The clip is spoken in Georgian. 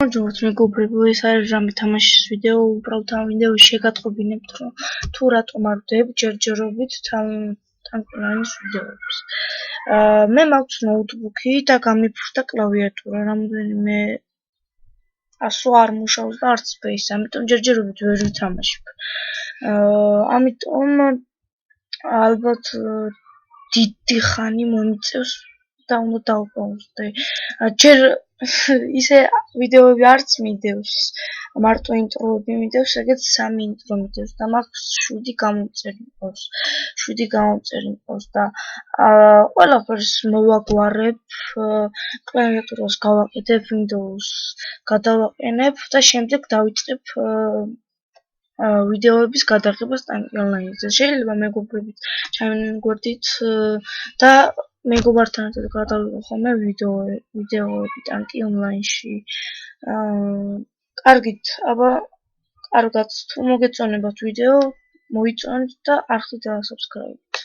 გამარჯობათ მეგობრებო, ეს არის რამე თამაშის ვიდეო, უბრალოდ ამ ვიდეოში შეგატყობინებთ, რომ თუ რატომ არ ვდებ ჯერჯერობით თანკლანის ვიდეოებს. მე მაქვს ნოუთბუქი და გამიფრთდა კლავიატურა, რამდენიმე ასო არ მუშაობს და არც space, ამიტომ ჯერჯერობით ვერ ვთამაშებ. ამიტომ ალბათ დიდი ხანი მომიწევს და უნდა დავპაუზდე. ჯერ ისე ვიდეოები არც მიდევს, მარტო ინტროები მიდევს, ეგეც 3 ინტრო მიდევს და მაქვს 7 გამომწერი მყავს და ყველაფერს მოვაგვარებ, კლავიატურას გავაკეთებ, Windows გადავაყენებ და შემდეგ დავიწყებ ვიდეოების გადაღებას ტაიმლაინზე. შეიძლება მეგობრებით ჩამგვერდით და მეგობართან ერთად გადავიღო ხოლმე ვიდეოები ტანკი ონლაინში. კარგით, აბა კარგად, თუ მოგეწონებათ ვიდეო, მოიწონეთ და არხი დაასაბსკრაიბეთ.